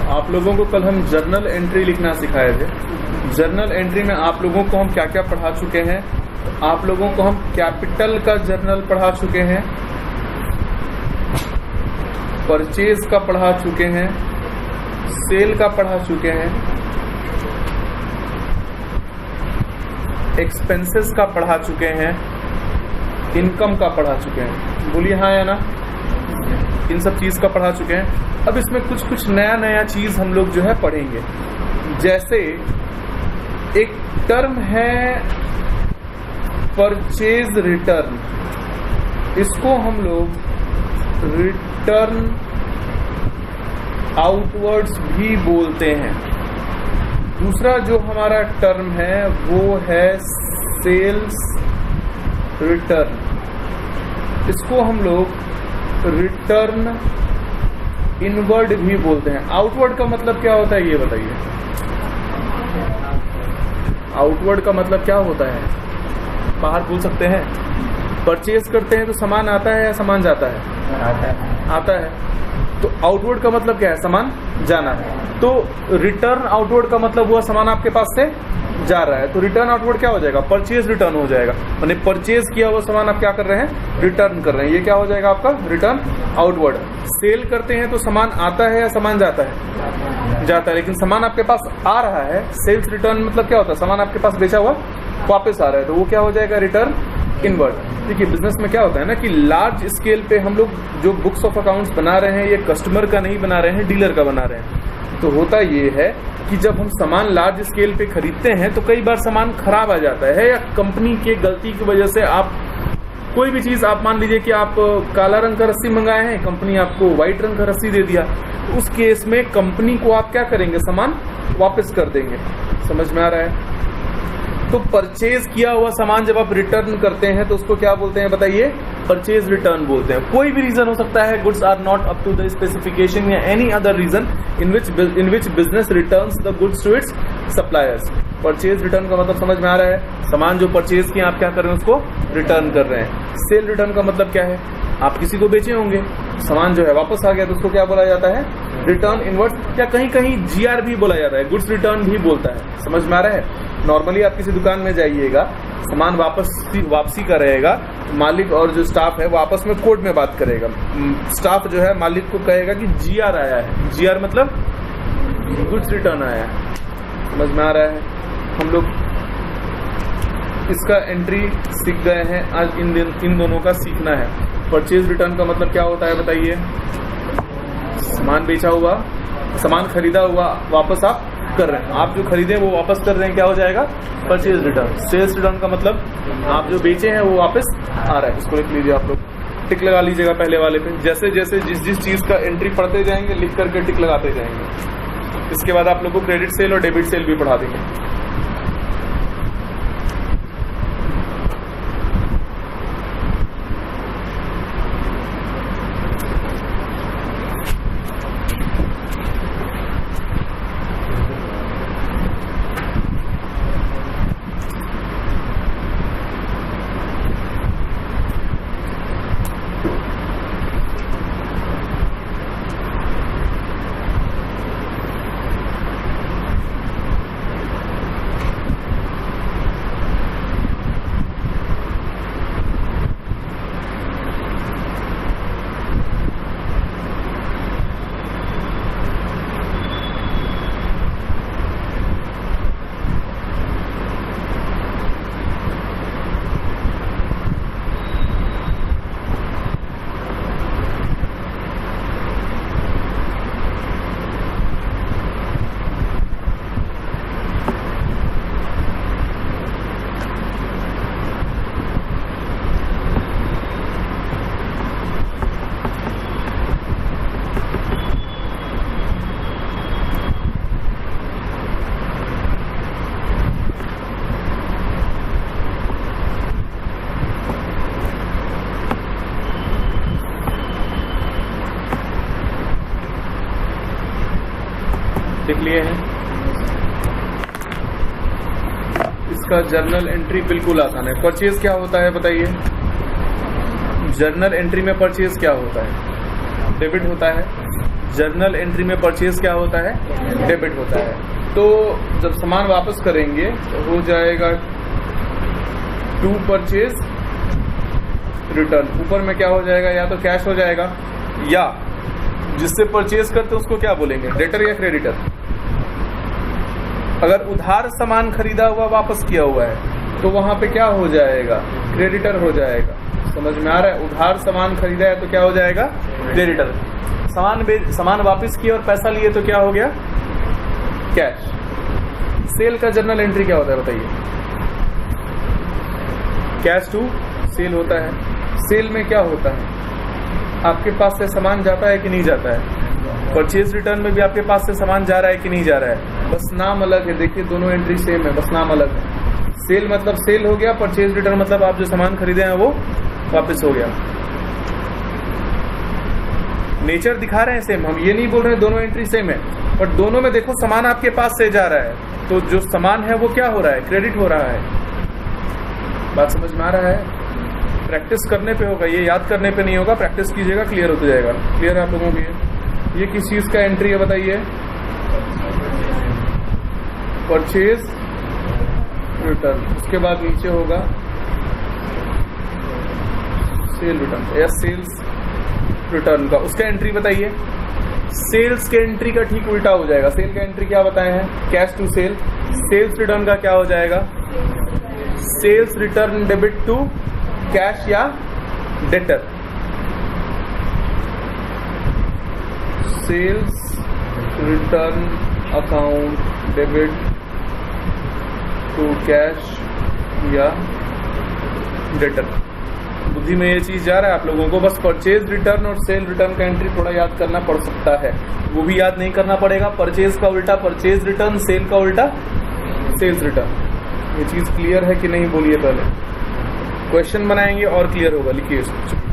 आप लोगों को कल हम जर्नल एंट्री लिखना सिखाए थे। जर्नल एंट्री में आप लोगों को हम क्या क्या पढ़ा चुके हैं। आप लोगों को हम कैपिटल का जर्नल पढ़ा चुके हैं, परचेज का पढ़ा चुके हैं, सेल का पढ़ा चुके हैं, एक्सपेंसेस का पढ़ा चुके हैं, इनकम का पढ़ा चुके हैं। बोलिए हाँ या ना? इन सब चीज का पढ़ा चुके हैं। अब इसमें कुछ नया चीज हम लोग जो है पढ़ेंगे। जैसे एक टर्म है परचेज रिटर्न, इसको हम लोग रिटर्न आउटवर्ड्स भी बोलते हैं। दूसरा जो हमारा टर्म है वो है सेल्स रिटर्न, इसको हम लोग रिटर्न इनवर्ड भी बोलते हैं। आउटवर्ड का मतलब क्या होता है ये बताइए। आउटवर्ड का मतलब क्या होता है? बाहर बोल सकते हैं। परचेज करते हैं तो सामान आता है या सामान जाता है? आता है। तो आउटवर्ड का मतलब क्या है? सामान जाना है। तो रिटर्न आउटवर्ड का मतलब हुआ सामान आपके पास से जा रहा है। तो रिटर्न आउटवर्ड क्या हो जाएगा? परचेज रिटर्न हो जाएगा। मैंने परचेज किया हुआ सामान आप क्या कर रहे हैं? रिटर्न कर रहे हैं। ये क्या हो जाएगा आपका? Return outward. सेल करते हैं तो सामान आता है या सामान जाता है? जाता है। लेकिन सामान आपके पास आ रहा है। सेल्स रिटर्न मतलब क्या होता है? सामान आपके पास बेचा हुआ वापस आ रहा है, तो वो क्या हो जाएगा? Return inward. देखिए बिजनेस में क्या होता है ना कि लार्ज स्केल पे हम लोग जो बुक्स ऑफ अकाउंट्स बना रहे हैं ये कस्टमर का नहीं बना रहे हैं, डीलर का बना रहे हैं। तो होता ये है कि जब हम सामान लार्ज स्केल पे खरीदते हैं तो कई बार सामान खराब आ जाता है या कंपनी के गलती की वजह से आप कोई भी चीज, आप मान लीजिए कि आप काला रंग का रस्सी मंगाए हैं, कंपनी आपको व्हाइट रंग का रस्सी दे दिया। उस केस में कंपनी को आप क्या करेंगे? सामान वापस कर देंगे। समझ में आ रहा है? तो परचेज किया हुआ सामान जब आप रिटर्न करते हैं तो उसको क्या बोलते हैं बताइए? परचेज रिटर्न बोलते हैं। कोई भी रीजन हो सकता है, goods are not up to the specification या any other reason in which business returns the goods to its suppliers. Purchase return का मतलब समझ में आ रहा है? सामान जो परचेज किया आप क्या कर रहे हैं? उसको रिटर्न कर रहे हैं। सेल रिटर्न का मतलब क्या है? आप किसी को बेचे होंगे, सामान जो है वापस आ गया तो उसको क्या बोला जाता है? रिटर्न इनवर्ड, या कहीं कहीं जीआर भी बोला जाता है, गुड्स रिटर्न भी बोलता है। समझ में आ रहा है? नॉर्मली आप किसी दुकान में जाइएगा, सामान वापसी का रहेगा, मालिक और जो स्टाफ है वो आपस में कोड में बात करेगा। स्टाफ जो है मालिक को कहेगा कि जीआर आया है। जीआर मतलब गुड्स रिटर्न आया है। समझ में आ रहा है? हम लोग इसका एंट्री सीख गए हैं, आज इन दोनों का सीखना है। परचेज रिटर्न का मतलब क्या होता है बताइए? सामान बेचा हुआ, सामान खरीदा हुआ वापस आप कर रहे हैं, आप जो खरीदे वो वापस कर रहे हैं, क्या हो जाएगा? Purchase return. सेल्स रिटर्न का मतलब आप जो बेचे हैं वो वापस आ रहा है। इसको लिख लीजिए, आप लोग टिक लगा लीजिएगा पहले वाले पे। जैसे जैसे जिस चीज का एंट्री पढ़ते जाएंगे लिख करके टिक लगाते जाएंगे। इसके बाद आप लोग को क्रेडिट सेल और डेबिट सेल भी पढ़ा देंगे। लिख लिए हैं। इसका जर्नल एंट्री बिल्कुल आसान है। परचेज क्या होता है बताइए? जर्नल एंट्री में परचेज क्या होता है? डेबिट होता है। जर्नल एंट्री में परचेज क्या होता है, डेबिट होता है। तो जब सामान वापस करेंगे तो हो जाएगा टू परचेज रिटर्न। ऊपर में क्या हो जाएगा, या तो कैश हो जाएगा या जिससे परचेज करते उसको क्या बोलेंगे, डेटर या क्रेडिटर। अगर उधार सामान खरीदा हुआ वापस किया हुआ है तो वहां पे क्या हो जाएगा, क्रेडिटर हो जाएगा। समझ में आ रहा है, उधार सामान खरीदा है तो क्या हो जाएगा, क्रेडिटर। सामान वापस किया और पैसा लिए तो क्या हो गया, कैश। सेल का जर्नल एंट्री क्या होता है बताइए, कैश टू सेल होता है। सेल में क्या होता है, आपके पास से सामान जाता है कि नहीं जाता है। परचेज रिटर्न में भी आपके पास से सामान जा रहा है कि नहीं जा रहा है, बस नाम अलग है। देखिए दोनों एंट्री सेम है, बस नाम अलग है। सेल मतलब सेल हो गया, परचेज रिटर्न मतलब आप जो सामान खरीदे हैं वो वापस हो गया। नेचर दिखा रहे हैं सेम, हम ये नहीं बोल रहे हैं दोनों एंट्री सेम है, बट दोनों में देखो सामान आपके पास से जा रहा है तो जो सामान है वो क्या हो रहा है, क्रेडिट हो रहा है। बात समझ में आ रहा है, प्रैक्टिस करने पे होगा, ये याद करने पे नहीं होगा। प्रैक्टिस कीजिएगा, क्लियर होता जाएगा। क्लियर है आप लोगों को ये किस चीज का एंट्री है बताइए, परचेज रिटर्न। उसके बाद नीचे होगा सेल रिटर्न या सेल्स रिटर्न का, उसका एंट्री बताइए। सेल्स के एंट्री का ठीक उल्टा हो जाएगा। सेल का एंट्री क्या बताए हैं, cash to sale. Sales return का क्या हो जाएगा, sales return debit to cash या debtor. Sales return account debit to cash या डेटर। बुद्धि में ये चीज जा रहा है आप लोगों को, बस परचेज रिटर्न और सेल रिटर्न का एंट्री थोड़ा याद करना पड़ सकता है, वो भी याद नहीं करना पड़ेगा। परचेज का उल्टा परचेज रिटर्न, सेल का उल्टा सेल्स रिटर्न। ये चीज क्लियर है कि नहीं बोलिए पहले, क्वेश्चन बनाएंगे और क्लियर होगा। लिखिए इसको।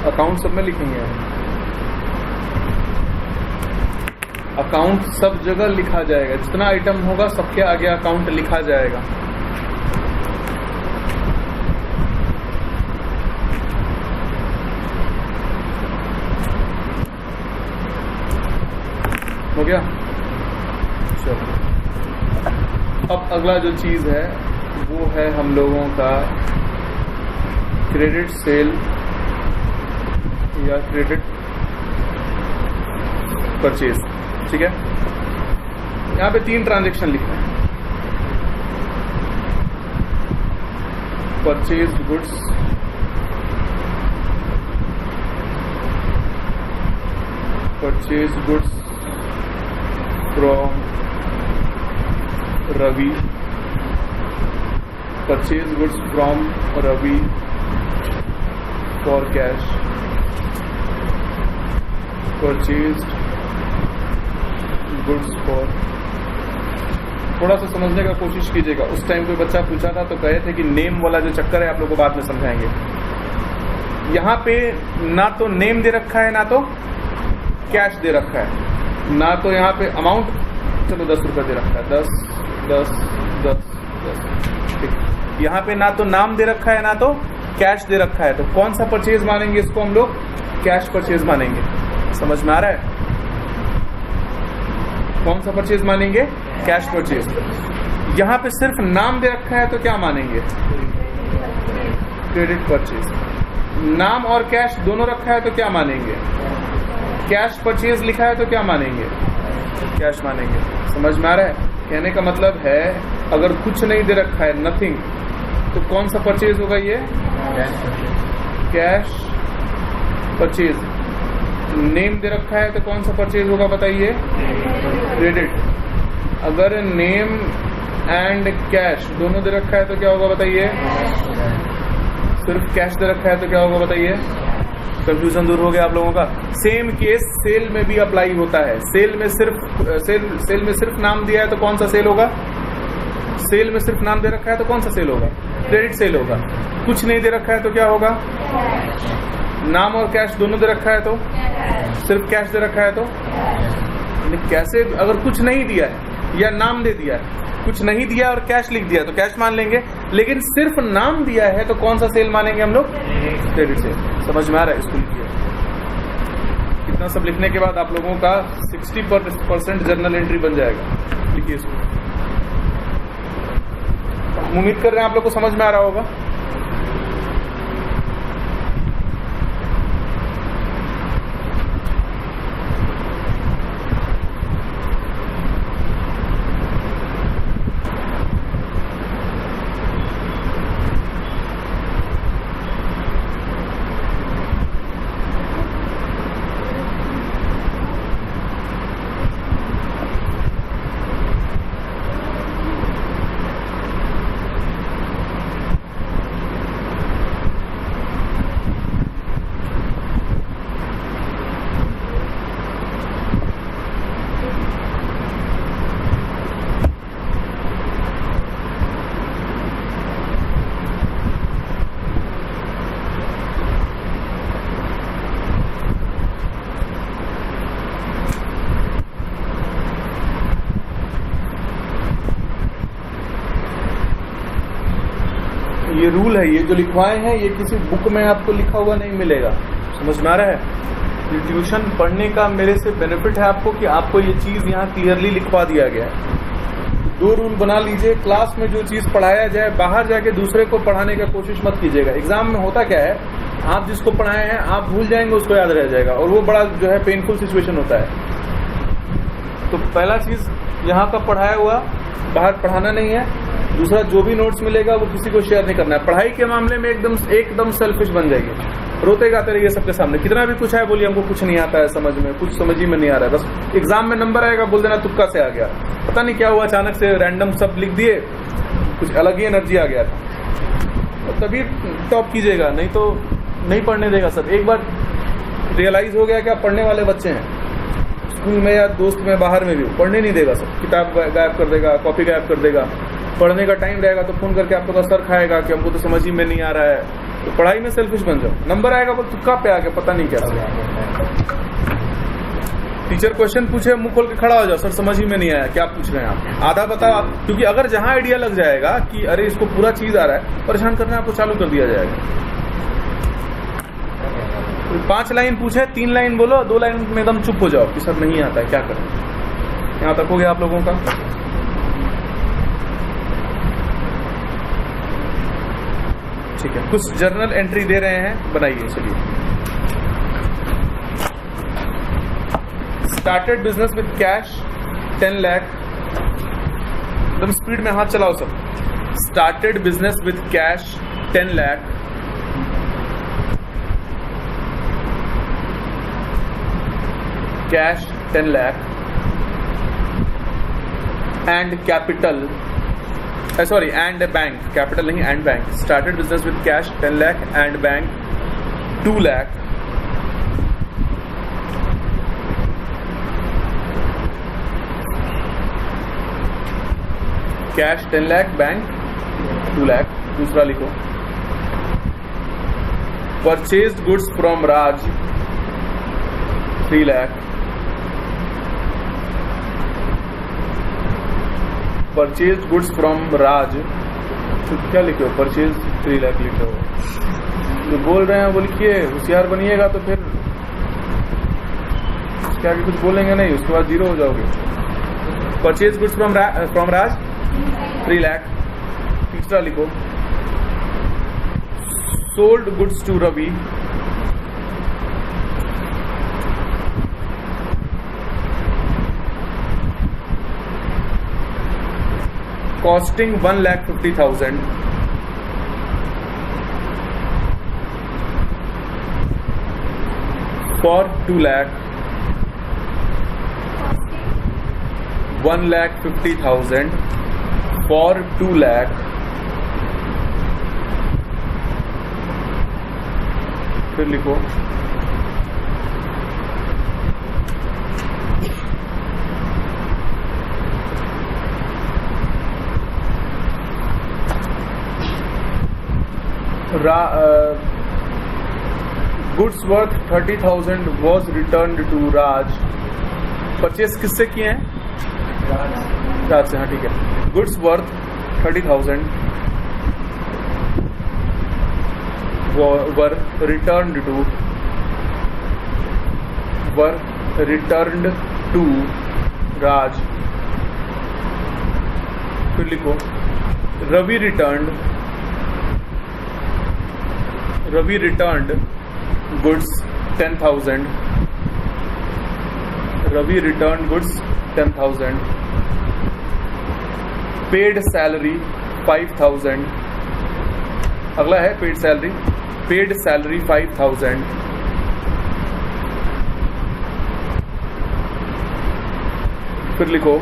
अकाउंट सब में लिखेंगे, अकाउंट सब जगह लिखा जाएगा। जितना आइटम होगा सबके आगे अकाउंट लिखा जाएगा। हो गया, चलो। अब अगला जो चीज है वो है हम लोगों का क्रेडिट सेल या क्रेडिट परचेज। ठीक है, यहां पे 3 ट्रांजैक्शन लिखना है। Purchase goods, purchase goods from Ravi, purchase goods from Ravi for cash, purchased goods for. थोड़ा सा समझने का कोशिश कीजिएगा। उस टाइम कोई बच्चा पूछा था तो कहे थे कि नेम वाला जो चक्कर है आप लोगों को बाद में समझाएंगे। यहाँ पे ना तो नेम दे रखा है ना तो कैश दे रखा है, ना तो यहाँ पे अमाउंट, चलो 10 रुपये दे रखा है, 10 10 10 10। ठीक, यहाँ पे ना तो नाम दे रखा है ना तो कैश दे रखा है, तो कौन सा परचेज मानेंगे इसको हम लोग? कैश परचेज मानेंगे। समझ में आ रहा है? कौन सा परचेज मानेंगे? Cash purchase. यहाँ पे सिर्फ नाम दे रखा है तो क्या मानेंगे? Credit purchase. नाम और कैश दोनों रखा है तो क्या मानेंगे? कैश परचेज लिखा है तो क्या मानेंगे? कैश मानेंगे। समझ में आ रहा है? कहने का मतलब है अगर कुछ नहीं दे रखा है, नथिंग, तो कौन सा परचेज होगा ये? Cash purchase. नेम दे रखा है तो कौन सा परचेज होगा बताइए? क्रेडिट। अगर नेम एंड कैश दोनों दे रखा है तो क्या होगा बताइए? सिर्फ कैश दे रखा है तो क्या होगा बताइए? कंफ्यूजन दूर हो गया आप लोगों का। सेम केस सेल में भी अप्लाई होता है। सेल में सिर्फ नाम दिया है तो कौन सा सेल होगा? सेल में सिर्फ नाम दे रखा है तो कौन सा सेल होगा? क्रेडिट सेल होगा। कुछ नहीं दे रखा है तो क्या होगा? नाम और कैश दोनों दे रखा है तो? सिर्फ कैश दे रखा है तो? कैसे? अगर कुछ नहीं दिया है या नाम दे दिया है, कुछ नहीं दिया और कैश लिख दिया तो कैश मान लेंगे, लेकिन सिर्फ नाम दिया है तो कौन सा सेल मानेंगे हम लोग? Credit sale. समझ में आ रहा है? इसको लिखिए। इतना सब लिखने के बाद आप लोगों का 60% जर्नल एंट्री बन जाएगा। लिखिए इसको। उम्मीद कर रहे हैं आप लोग को समझ में आ रहा होगा। ये रूल है, ये जो लिखवाए हैं ये किसी बुक में आपको लिखा हुआ नहीं मिलेगा। समझ में आ रहा है? ये ट्यूशन पढ़ने का मेरे से बेनिफिट है आपको कि आपको ये चीज यहाँ क्लियरली लिखवा दिया गया है। दो रूल बना लीजिए। क्लास में जो चीज पढ़ाया जाए बाहर जाके दूसरे को पढ़ाने का कोशिश मत कीजिएगा। एग्जाम में होता क्या है, आप जिसको पढ़ाए हैं आप भूल जाएंगे, उसको याद रह जाएगा, और वो बड़ा जो है पेनफुल सिचुएशन होता है। तो पहला चीज यहाँ का पढ़ाया हुआ बाहर पढ़ाना नहीं है। दूसरा, जो भी नोट्स मिलेगा वो किसी को शेयर नहीं करना है। पढ़ाई के मामले में एकदम सेल्फिश बन जाएगी, रोते गाते रहिए सबके सामने। कितना भी कुछ है बोलिए हमको कुछ नहीं आता है समझ में, कुछ समझ ही में नहीं आ रहा है। बस एग्जाम में नंबर आएगा बोल देना तुक्का से आ गया, पता नहीं क्या हुआ, अचानक से रैंडम सब लिख दिए, कुछ अलग ही एनर्जी आ गया था। तो तभी टॉप कीजिएगा, नहीं तो नहीं पढ़ने देगा सब। एक बार रियलाइज हो गया कि आप पढ़ने वाले बच्चे हैं, स्कूल में या दोस्त में बाहर में भी पढ़ने नहीं देगा सब। किताब गायब कर देगा, कॉपी गायब कर देगा। पढ़ने का टाइम रहेगा तो फोन करके आपको सर खाएगा कि हमको तो समझ ही में नहीं आ रहा है। तो पढ़ाई में सेल्फिश बन जाओ। नंबर आएगा वो तुक्का पे आ गया, पता नहीं क्या। टीचर क्वेश्चन पूछे, मुंह खोल के खड़ा हो जाओ, सर समझ ही में नहीं आया, क्या पूछ रहे हैं आप, आधा बताओ आप। क्योंकि अगर जहां आइडिया लग जाएगा कि अरे इसको पूरा चीज आ रहा है, परेशान करना आपको चालू कर दिया जाएगा। 5 लाइन पूछे, 3 लाइन बोलो, 2 लाइन में एकदम चुप हो जाओ कि सर नहीं आता है, क्या करें। यहां तक हो गया आप लोगों का। ठीक है, कुछ जर्नल एंट्री दे रहे हैं, बनाइए। चलिए, started business with cash 10 lakh. एकदम स्पीड में हाथ चलाओ सब। Started business with cash 10 lakh. Cash 10 lakh and capital, sorry, and bank, capital नहीं, and bank. Started business with cash 10 lakh and bank 2 lakh. Cash 10 lakh, bank 2 lakh. दूसरा लिखो, purchased goods from Raj 3 lakh. Purchased goods from Raj तो क्या लिखे हो? परचेज 3 लाख लिखे हो। जो बोल रहे हैं वो लिखिए, होशियार बनिएगा तो फिर उसके आगे कुछ बोलेंगे नहीं, उसके बाद 0 हो जाओगे। Purchase goods from Raj 3 lakh. तीसरा लिखो, sold goods to Ravi costing 1,50,000 for 2 lakh 1,50,000 for 2 lakh फिर लिखो goods worth 30,000 was returned to Raj. Purchase किससे किए हैं? राज से। हाँ ठीक है। Goods worth 30,000 were returned to Raj. फिर लिखो Ravi returned goods 10,000 paid salary 5,000। अगला है paid salary 5,000। फिर लिखो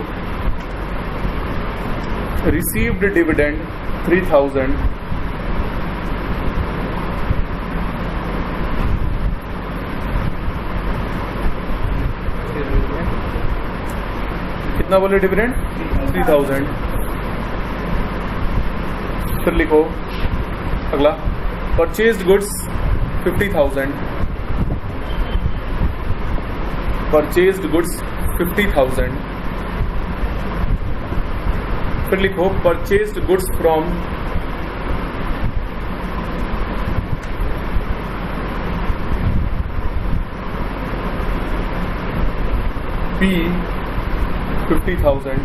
received dividend 3,000। कितना बोले डिविडेंड? 3,000। फिर लिखो अगला परचेज्ड गुड्स 50,000 फिर लिखो परचेज्ड गुड्स फ्रॉम P 50,000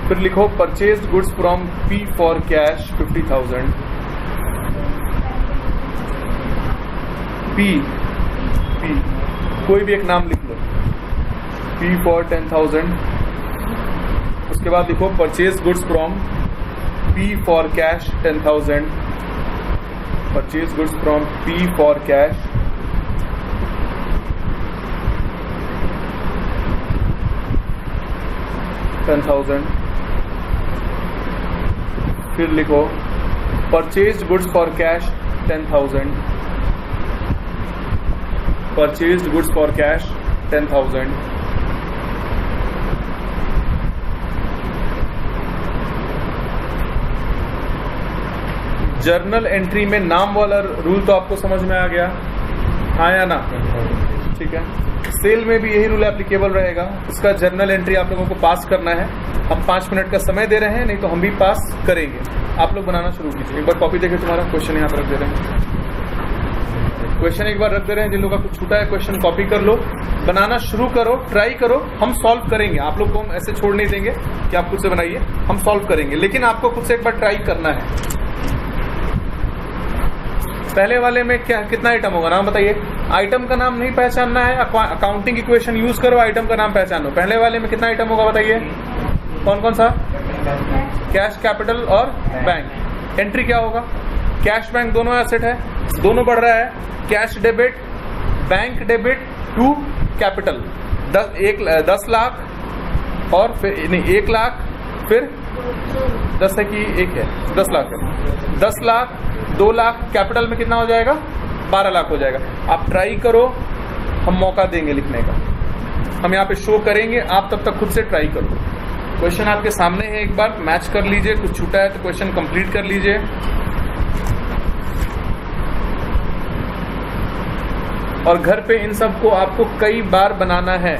फिर लिखो purchased goods from P for cash 50,000 P कोई भी एक नाम लिख लो। P for 10,000। उसके बाद लिखो purchased goods from P for cash 10,000 purchased goods from P for cash 10,000। फिर लिखो purchased goods for cash 10,000 journal entry में नाम वाला रूल तो आपको समझ में आ गया, हाँ या ना? ठीक है। सेल में भी यही रूल एप्लीकेबल रहेगा। इसका जर्नल एंट्री आप लोगों को पास करना है। हम 5 मिनट का समय दे रहे हैं, नहीं तो हम भी पास करेंगे। आप लोग बनाना शुरू कीजिए। एक बार कॉपी देखें, तुम्हारा क्वेश्चन यहाँ पर रख दे रहे हैं। क्वेश्चन एक बार रख दे रहे हैं। जिन लोगों का कुछ छूटा है क्वेश्चन कॉपी कर लो, बनाना शुरू करो, ट्राई करो। हम सॉल्व करेंगे, आप लोग को हम ऐसे छोड़ नहीं देंगे कि आप खुद से बनाइए, हम सॉल्व करेंगे, लेकिन आपको खुद से एक बार ट्राई करना है। पहले वाले में क्या कितना आइटम होगा, नाम बताइए। आइटम का नाम नहीं पहचानना है, अकाउंटिंग इक्वेशन यूज करो, आइटम का नाम पहचानो। पहले वाले में कितना आइटम होगा बताइए, कौन कौन सा? कैश, कैपिटल और बैंक। एंट्री क्या होगा? कैश बैंक दोनों एसेट है, दोनों बढ़ रहा है। Cash debit, bank debit to capital. 10 lakh और फिर नहीं 1 लाख, फिर 10 है कि 1 है, 10 लाख है। 10 लाख 2 लाख, कैपिटल में कितना हो जाएगा? 12 लाख हो जाएगा। आप ट्राई करो, हम मौका देंगे लिखने का, हम यहाँ पे शो करेंगे, आप तब तक खुद से ट्राई करो। क्वेश्चन आपके सामने है, एक बार मैच कर लीजिए। कुछ छूटा है तो क्वेश्चन कंप्लीट कर लीजिए। और घर पे इन सब को आपको कई बार बनाना है।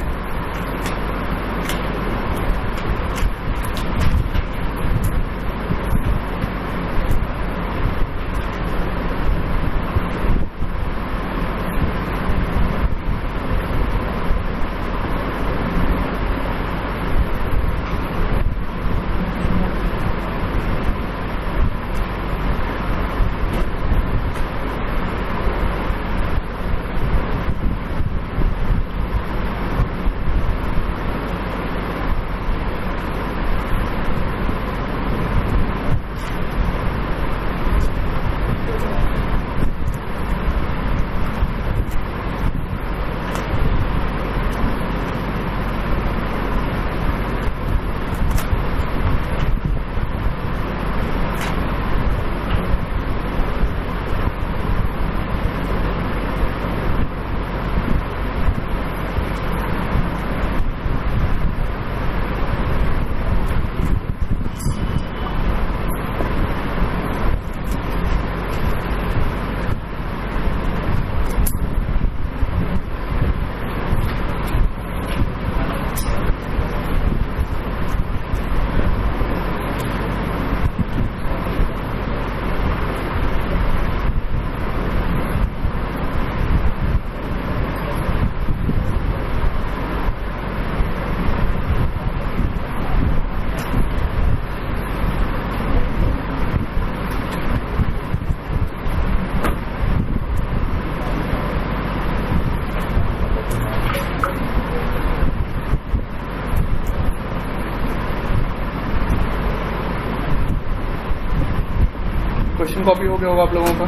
क्वेश्चन कॉपी हो गया होगा आप लोगों का।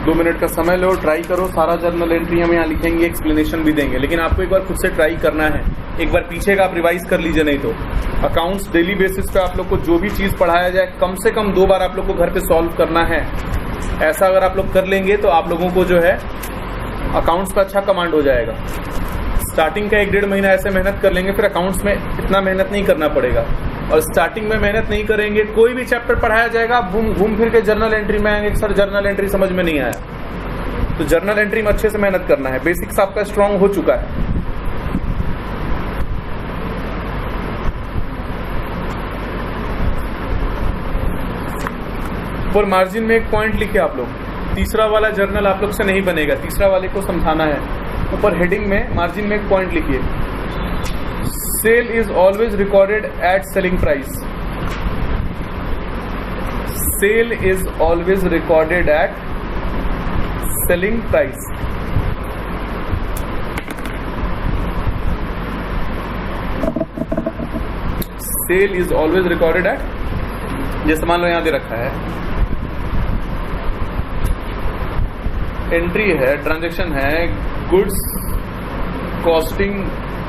दो मिनट का समय लो, ट्राई करो। सारा जर्नल एंट्री हम यहाँ लिखेंगे, एक्सप्लेनेशन भी देंगे, लेकिन आपको एक बार खुद से ट्राई करना है। एक बार पीछे का आप रिवाइज कर लीजिए, नहीं तो अकाउंट्स डेली बेसिस पे आप लोग को जो भी चीज पढ़ाया जाए कम से कम 2 बार आप लोग को घर पे सॉल्व करना है। ऐसा अगर आप लोग कर लेंगे तो आप लोगों को जो है अकाउंट्स पे अच्छा कमांड हो जाएगा। स्टार्टिंग का 1-1.5 महीना ऐसे मेहनत कर लेंगे, फिर अकाउंट्स में इतना मेहनत नहीं करना पड़ेगा। और स्टार्टिंग में मेहनत नहीं करेंगे, कोई भी चैप्टर पढ़ाया जाएगा, आप घूम फिर के जर्नल एंट्री में आएंगे, सर जर्नल एंट्री समझ में नहीं आया। तो जर्नल एंट्री में अच्छे से मेहनत करना है। बेसिक्स आपका स्ट्रांग हो चुका है। और मार्जिन में एक पॉइंट लिखे आप लोग, तीसरा वाला जर्नल आप लोग से नहीं बनेगा, तीसरा वाले को समझाना है। ऊपर हेडिंग में मार्जिन में एक पॉइंट लिखिए, sale is always recorded at selling price. Sale is always recorded at selling price. Sale is always recorded at, जैसे मान लो यहां दे रखा है, एंट्री है, ट्रांजैक्शन है, goods costing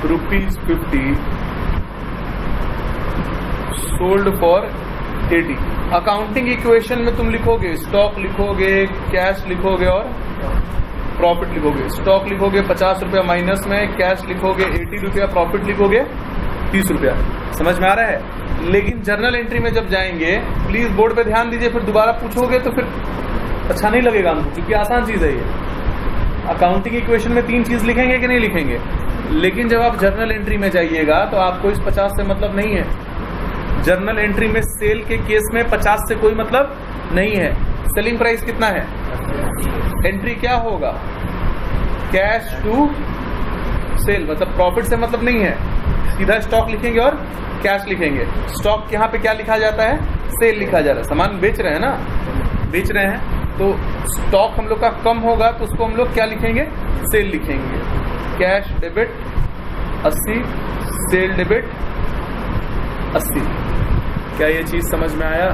₹50 sold for 80। Accounting equation में तुम लिखोगे, स्टॉक लिखोगे, कैश लिखोगे और प्रॉफिट लिखोगे। स्टॉक लिखोगे ₹50 माइनस में, कैश लिखोगे ₹80, प्रॉफिट लिखोगे ₹30। समझ में आ रहा है? लेकिन जर्नल एंट्री में जब जाएंगे, प्लीज बोर्ड पे ध्यान दीजिए, फिर दोबारा पूछोगे तो फिर अच्छा नहीं लगेगा हमको, क्योंकि आसान चीज है ये। अकाउंटिंग इक्वेशन में 3 चीज लिखेंगे कि नहीं लिखेंगे, लेकिन जब आप जर्नल एंट्री में जाइएगा तो आपको इस 50 से मतलब नहीं है। जर्नल एंट्री में सेल के केस में 50 से कोई मतलब नहीं है। सेलिंग प्राइस कितना है, एंट्री क्या होगा, कैश टू सेल, मतलब प्रॉफिट से मतलब नहीं है। सीधा स्टॉक लिखेंगे और कैश लिखेंगे। स्टॉक यहाँ पे क्या लिखा जाता है, सेल लिखा जाता है। सामान बेच रहे हैं ना, बेच रहे हैं, तो स्टॉक हम लोग का कम होगा तो उसको हम लोग क्या लिखेंगे, सेल लिखेंगे। Cash debit 80, sale debit 80। क्या ये चीज समझ में आया?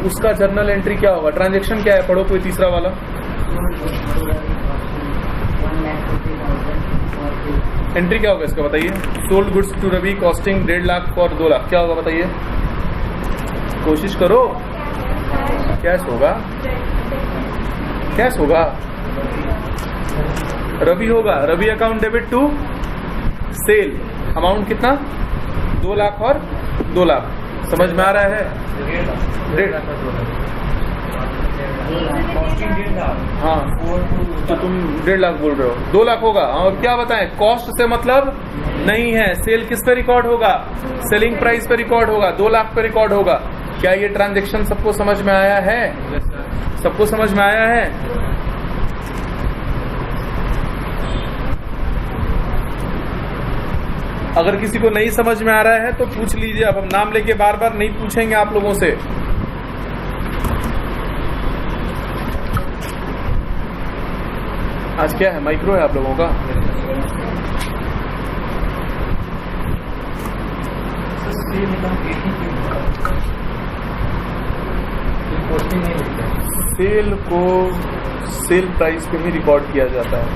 उसका जर्नल एंट्री क्या होगा, ट्रांजैक्शन क्या है, पढ़ो कोई तीसरा वाला। एंट्री क्या होगा इसका बताइए। Sold goods to Ravi costing 1.5 lakh for 2 lakh, क्या होगा बताइए, कोशिश करो। कैश होगा, कैश होगा, रवि होगा, Ravi account debit to sale, amount कितना 2 लाख और 2 लाख। समझ में आ रहा है? हाँ, तो तुम 1.5 लाख बोल रहे हो, 2 लाख होगा। और क्या बताएं, कॉस्ट से मतलब नहीं है। सेल किस पे रिकॉर्ड होगा, सेलिंग प्राइस पे रिकॉर्ड होगा, 2 लाख पे रिकॉर्ड होगा। क्या ये ट्रांजैक्शन सबको समझ में आया है? सबको समझ में आया है? अगर किसी को नहीं समझ में आ रहा है तो पूछ लीजिए। अब हम नाम लेके बार बार नहीं पूछेंगे आप लोगों से। आज क्या है, माइक्रो है आप लोगों का? सेल को सेल प्राइस पे ही रिकॉर्ड किया जाता है।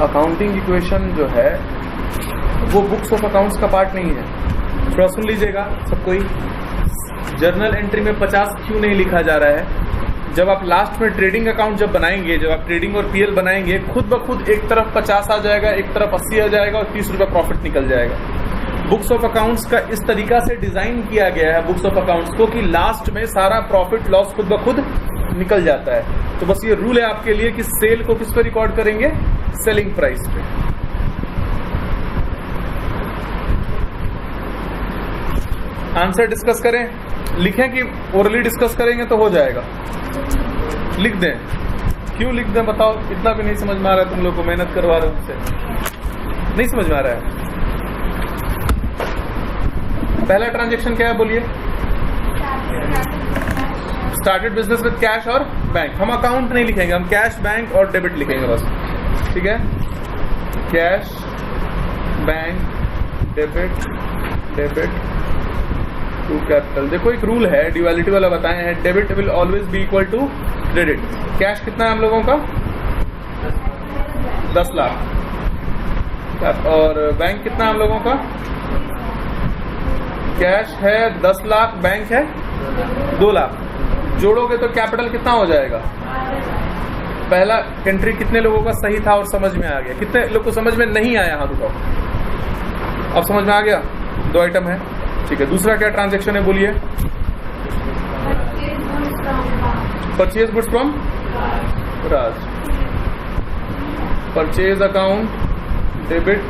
अकाउंटिंग इक्वेशन जो है वो बुक्स ऑफ अकाउंट्स का पार्ट नहीं है। थोड़ा सुन लीजिएगा सब कोई। जर्नल एंट्री में 50 क्यों नहीं लिखा जा रहा है? जब आप लास्ट में ट्रेडिंग अकाउंट जब बनाएंगे, जब आप ट्रेडिंग और पीएल बनाएंगे, खुद ब खुद एक तरफ 50 आ जाएगा, एक तरफ 80 आ जाएगा और ₹30 प्रॉफिट निकल जाएगा। बुक्स ऑफ अकाउंट्स का इस तरीका से डिजाइन किया गया है बुक्स ऑफ अकाउंट्स को कि लास्ट में सारा प्रॉफिट लॉस खुद ब खुद निकल जाता है। तो बस ये रूल है आपके लिए कि सेल को किस पे रिकॉर्ड करेंगे, सेलिंग प्राइस पे। आंसर डिस्कस करें, लिखें कि ओरली डिस्कस करेंगे तो हो जाएगा। लिख दें, क्यों लिख दें बताओ? इतना भी नहीं समझ में आ रहा है तुम लोग को, मेहनत करवा रहे हो मुझसे, नहीं समझ में आ रहा है। पहला ट्रांजैक्शन क्या है बोलिए? स्टार्टेड बिजनेस विद कैश और बैंक। हम अकाउंट नहीं लिखेंगे, हम कैश, बैंक और डेबिट लिखेंगे बस, ठीक है। Cash, bank debit to capital. देखो एक रूल है, ड्यूअलिटी वाला बताए हैं, debit will always be equal to credit. Cash कितना है हम लोगों का? 10 लाख। और बैंक कितना हम लोगों का? कैश है 10 लाख, बैंक है 2 लाख। जोड़ोगे तो कैपिटल कितना हो जाएगा? पहला एंट्री कितने लोगों का सही था और समझ में आ गया? कितने लोग को समझ में नहीं आया? हाथ उठाओ। अब समझ में आ गया? 2 आइटम है, ठीक है। दूसरा क्या ट्रांजैक्शन है बोलिए? Purchase goods from Raj. Purchase account debit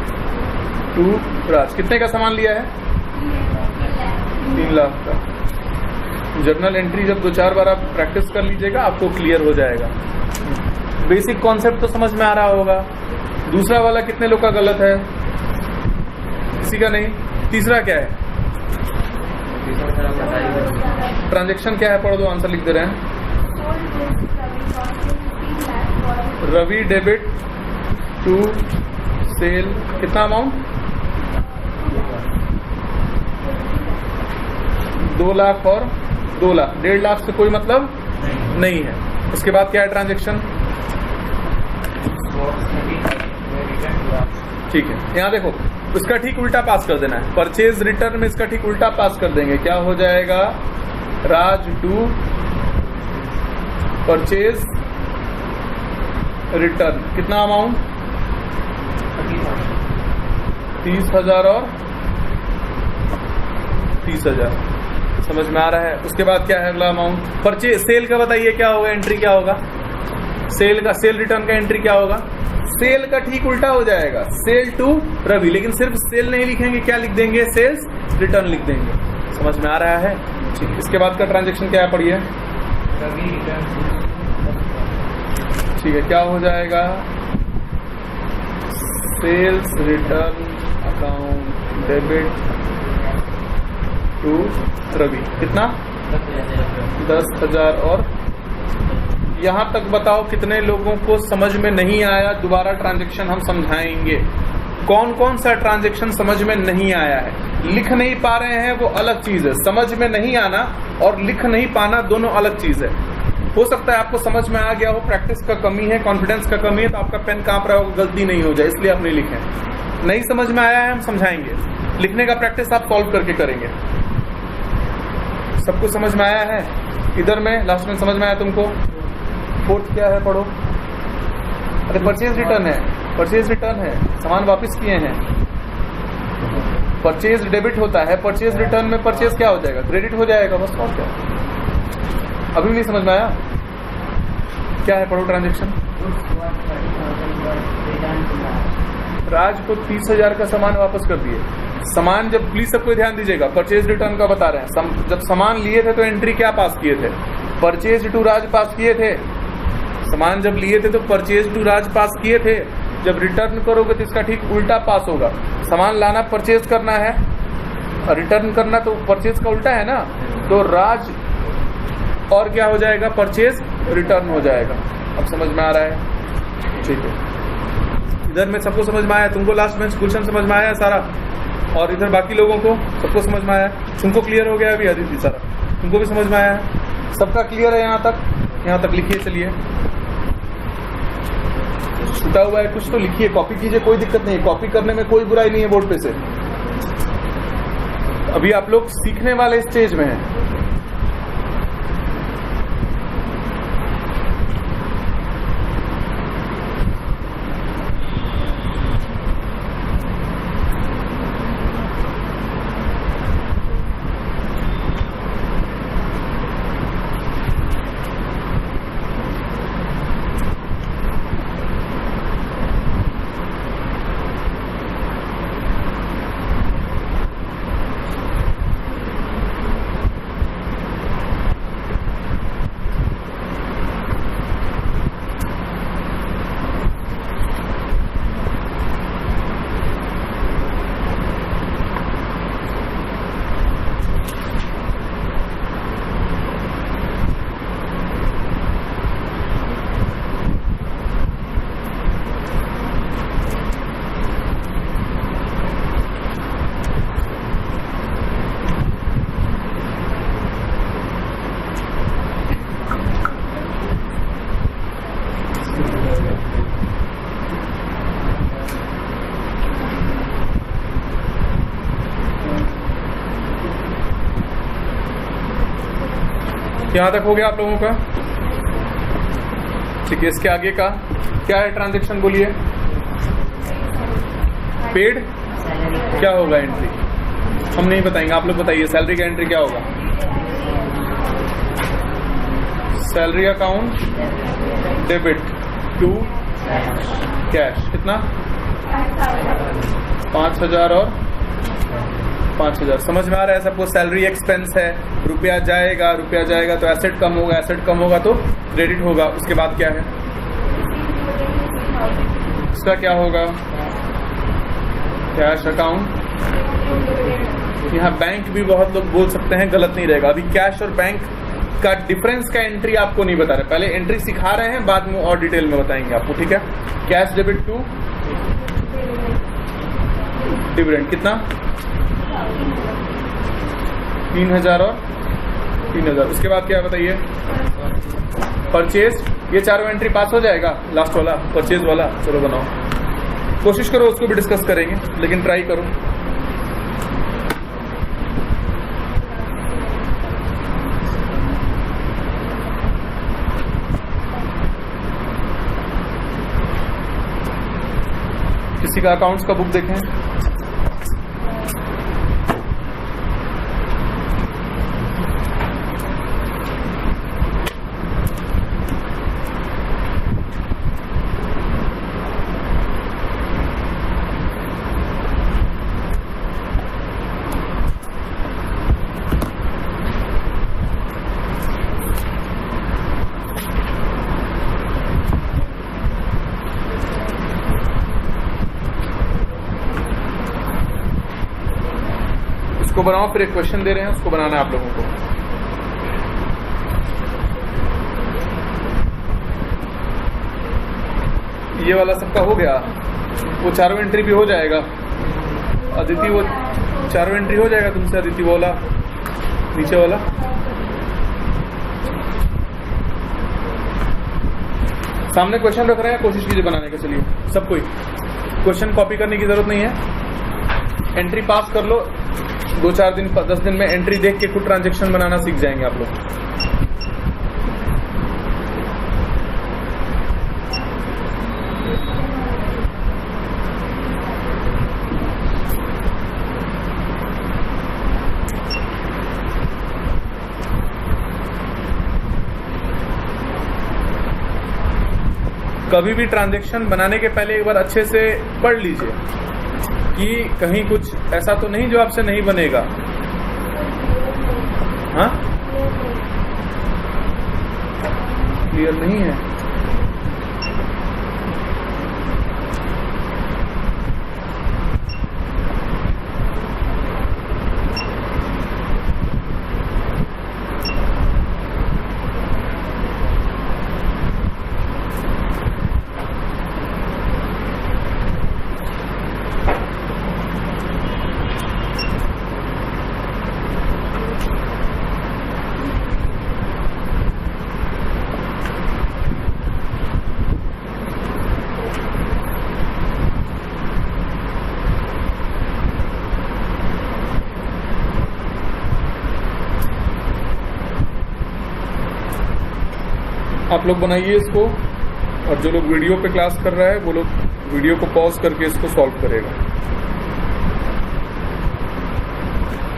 to Raj. कितने का सामान लिया है? 3 लाख का। जर्नल एंट्री जब 2-4 बार आप प्रैक्टिस कर लीजिएगा आपको क्लियर हो जाएगा। बेसिक कॉन्सेप्ट तो समझ में आ रहा होगा। दूसरा वाला कितने लोग का गलत है? किसी का नहीं। तीसरा क्या है? ट्रांजैक्शन क्या है? पढ़ दो, आंसर लिख दे रहे हैं। Ravi debit to sale. कितना अमाउंट? 2 लाख और 2 लाख। 1.5 लाख से कोई मतलब नहीं है। उसके बाद क्या है ट्रांजैक्शन? ठीक है, यहाँ देखो इसका ठीक उल्टा पास कर देना है। परचेज रिटर्न में इसका ठीक उल्टा पास कर देंगे। क्या हो जाएगा? राज टू परचेज रिटर्न। कितना अमाउंट? 30,000 और 30,000। समझ में आ रहा है? उसके बाद क्या है अगला अमाउंट? परचेज सेल का बताइए क्या होगा? एंट्री क्या होगा? सेल का, सेल रिटर्न का एंट्री क्या होगा? सेल का ठीक उल्टा हो जाएगा, सेल टू रवि। लेकिन सिर्फ सेल नहीं लिखेंगे, क्या लिख देंगे? सेल्स रिटर्न लिख देंगे। समझ में आ रहा है? ठीक। इसके बाद का ट्रांजैक्शन क्या है पढ़िए? ठीक है, क्या हो जाएगा? Sales return account debit to Ravi. कितना? 10,000 और यहां तक बताओ कितने लोगों को समझ में नहीं आया? दोबारा ट्रांजैक्शन हम समझाएंगे। कौन कौन सा ट्रांजैक्शन समझ में नहीं आया है? लिख नहीं पा रहे हैं वो अलग चीज है। समझ में नहीं आना और लिख नहीं पाना दोनों अलग चीज है। हो सकता है आपको समझ में आ गया हो, प्रैक्टिस का कमी है, कॉन्फिडेंस का कमी है, तो आपका पेन कांप रहा होगा, गलती नहीं हो जाए इसलिए आप नहीं लिखें। नहीं समझ में आया है हम समझाएंगे। लिखने का प्रैक्टिस आप सॉल्व करके करेंगे। सबको समझ में आया है? इधर में लास्ट में समझ में आया तुमको? फोर्थ क्या है पढ़ो? अरे परचेज रिटर्न है, परचेज रिटर्न है, सामान वापस किए हैं। परचेज डेबिट होता है, परचेज रिटर्न में परचेज क्या हो जाएगा? क्रेडिट हो जाएगा, बस। और क्या? अभी नहीं समझ में आया? क्या है पढ़ो ट्रांजैक्शन? राज को 30,000 का सामान वापस कर दिए। सामान जब, प्लीज सबको ध्यान दीजिएगा, परचेज रिटर्न का बता रहे हैं। जब सामान लिए थे तो एंट्री क्या पास किए थे? परचेज टू राज पास किए थे। सामान जब लिए थे तो परचेज टू राज पास किए थे। जब रिटर्न करोगे तो इसका ठीक उल्टा पास होगा। सामान लाना परचेज करना है, रिटर्न करना तो परचेज का उल्टा है ना। तो राज और क्या हो जाएगा? परचेज रिटर्न हो जाएगा। अब समझ में आ रहा है? ठीक है। इधर में सबको समझ में आया? तुमको लास्ट में क्वेश्चन समझ में आया सारा? और इधर बाकी लोगों को सबको समझ में आया? तुमको क्लियर हो गया अभी? अदिति सारा तुमको भी समझ में आया है? सबका क्लियर है यहाँ तक? यहाँ तक लिखिए। चलिए, छूटा हुआ है कुछ तो लिखिए, कॉपी कीजिए, कोई दिक्कत नहीं है। कॉपी करने में कोई बुराई नहीं है बोर्ड पे से। अभी आप लोग सीखने वाले स्टेज में हैं। यहां तक हो गया आप लोगों का? ठीक है, इसके आगे का क्या है ट्रांजैक्शन बोलिए? पेड क्या होगा एंट्री? हम नहीं बताएंगे, आप लोग बताइए। सैलरी का एंट्री क्या होगा? Salary account debit to cash. कितना? 5,000 और 5,000। समझ में आ रहा है? सबको सैलरी एक्सपेंस है, रुपया जाएगा तो एसेट कम होगा, एसेट कम होगा तो क्रेडिट होगा। उसके बाद क्या है? इसका क्या होगा? Cash account. यहाँ बैंक भी बहुत लोग बोल सकते हैं, गलत नहीं रहेगा। अभी कैश और बैंक का डिफरेंस का एंट्री आपको नहीं बता रहे, पहले एंट्री सिखा रहे हैं, बाद में और डिटेल में बताएंगे आपको। ठीक है, कैश डेबिट टू डिविडेंड। कितना? 3,000 और 3,000। उसके बाद क्या बताइए? परचेज। ये चारों एंट्री पास हो जाएगा? लास्ट वाला परचेज वाला, चलो बनाओ, कोशिश करो, उसको भी डिस्कस करेंगे, लेकिन ट्राई करो। किसी का अकाउंट्स का बुक देखें। उसको बनाओ, फिर एक क्वेश्चन दे रहे हैं, उसको बनाना है आप लोगों को। ये वाला सबका हो गया, वो चारों एंट्री भी हो जाएगा। अदिति, वो चारों एंट्री हो जाएगा तुमसे, अदिति वाला नीचे वाला। सामने क्वेश्चन रख रहे हैं, कोशिश कीजिए बनाने का। चलिए सब कोई क्वेश्चन कॉपी करने की जरूरत नहीं है, एंट्री पास कर लो। 2-4 दिन 10 दिन में एंट्री देख के खुद ट्रांजैक्शन बनाना सीख जाएंगे आप लोग। कभी भी ट्रांजैक्शन बनाने के पहले एक बार अच्छे से पढ़ लीजिए कि कहीं कुछ ऐसा तो नहीं जो आपसे नहीं बनेगा। हाँ, क्लियर नहीं है? आप लोग बनाइए इसको, और जो लोग वीडियो पे क्लास कर रहा है वो लोग वीडियो को पॉज करके इसको सॉल्व करेगा।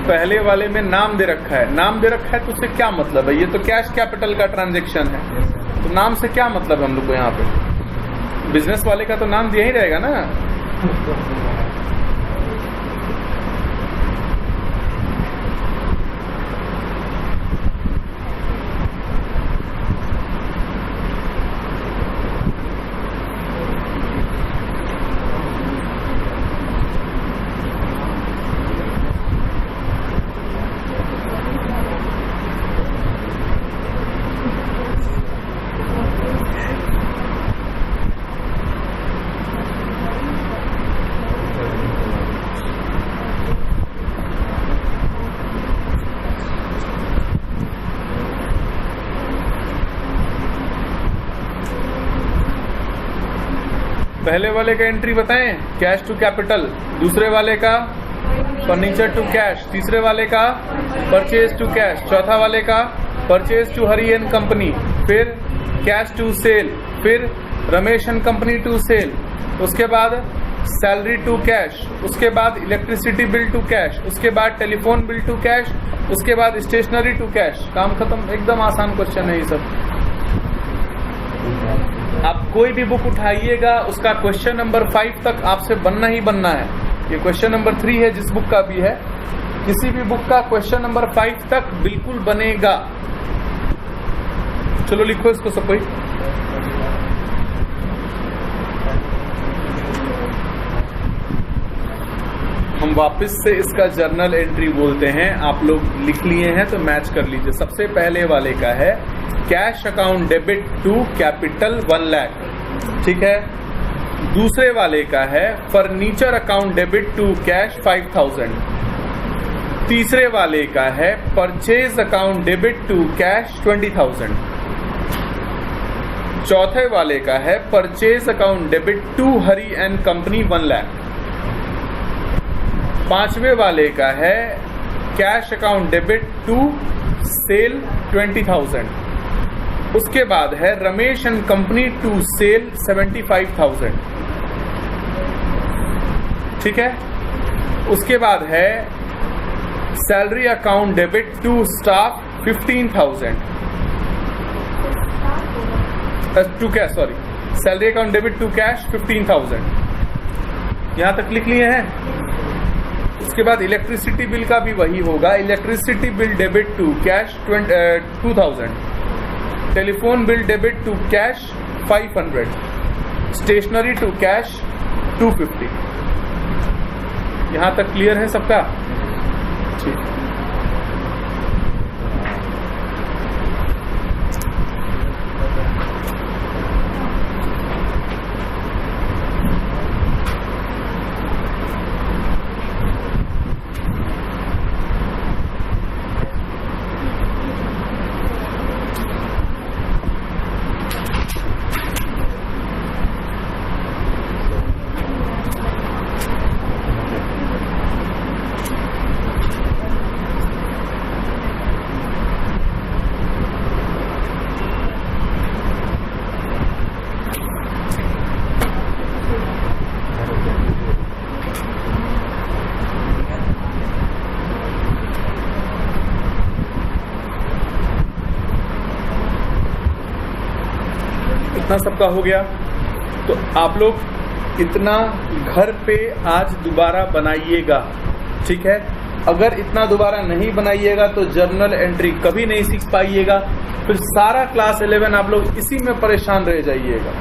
पहले वाले में नाम दे रखा है, नाम दे रखा है तो उससे क्या मतलब है? ये तो कैश कैपिटल का ट्रांजैक्शन है, तो नाम से क्या मतलब है हम लोग को? यहाँ पे बिजनेस वाले का तो नाम दिया ही रहेगा ना। पहले वाले का एंट्री बताएं, कैश टू कैपिटल। दूसरे वाले का फर्नीचर टू कैश। तीसरे वाले का परचेज टू कैश। चौथा वाले का purchase to Hari and company, फिर कैश टू सेल, फिर Ramesh and company to sale, उसके बाद सैलरी टू कैश, उसके बाद इलेक्ट्रिसिटी बिल टू कैश, उसके बाद टेलीफोन बिल टू कैश, उसके बाद स्टेशनरी टू कैश। काम खत्म। एकदम आसान क्वेश्चन है ये सब। आप कोई भी बुक उठाइएगा उसका क्वेश्चन नंबर 5 तक आपसे बनना ही बनना है। ये क्वेश्चन नंबर 3 है जिस बुक का भी है, किसी भी बुक का क्वेश्चन नंबर 5 तक बिल्कुल बनेगा। चलो लिखो इसको सब कोई। हम वापस से इसका जर्नल एंट्री बोलते हैं, आप लोग लिख लिए हैं तो मैच कर लीजिए। सबसे पहले वाले का है cash account debit to capital 1 lakh, ठीक है। दूसरे वाले का है furniture account debit to cash 5000। तीसरे वाले का है purchase account debit to cash 20000। चौथे वाले का है purchase account debit to Hari and company 1 lakh. पांचवे वाले का है cash account debit to sale 20000। उसके बाद है Ramesh and company to sale 75000, ठीक है। उसके बाद है salary account debit to staff 15000 to cash, sorry, salary account debit to cash 15000। यहां तक लिख लिए हैं। उसके बाद इलेक्ट्रिसिटी बिल का भी वही होगा, electricity bill debit to cash 2000, telephone bill debit to cash 500, stationery to cash 250। यहां तक क्लियर है सबका? ठीक। इतना सबका हो गया। तो आप लोग इतना घर पे आज दोबारा बनाइएगा, ठीक है। अगर इतना दोबारा नहीं बनाइएगा तो जर्नल एंट्री कभी नहीं सीख पाइएगा, फिर सारा क्लास 11 आप लोग इसी में परेशान रह जाइएगा।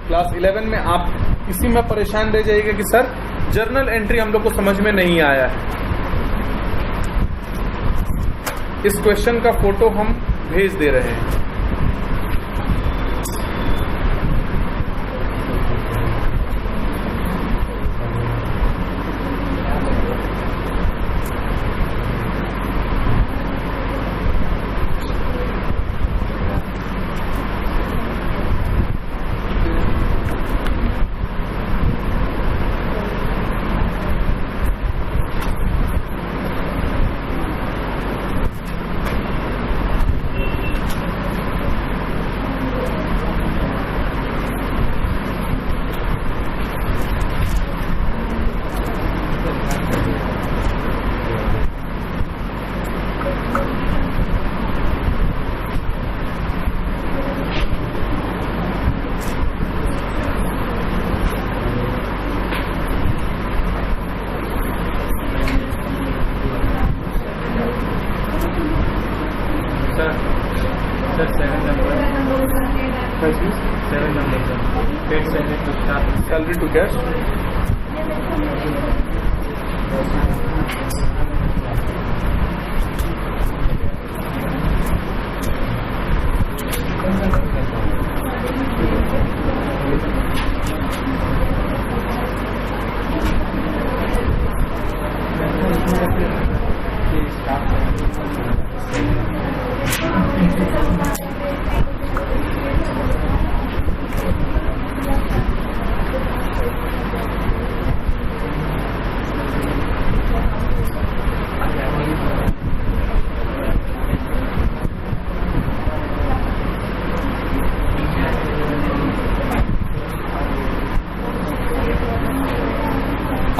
क्लास 11 में आप इसी में परेशान रह जाइएगा कि सर जर्नल एंट्री हम लोग को समझ में नहीं आया है। इस क्वेश्चन का फोटो हम भेज दे रहे हैं। Salary to cash.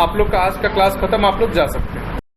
आप लोग का आज का क्लास खत्म, आप लोग जा सकते हैं।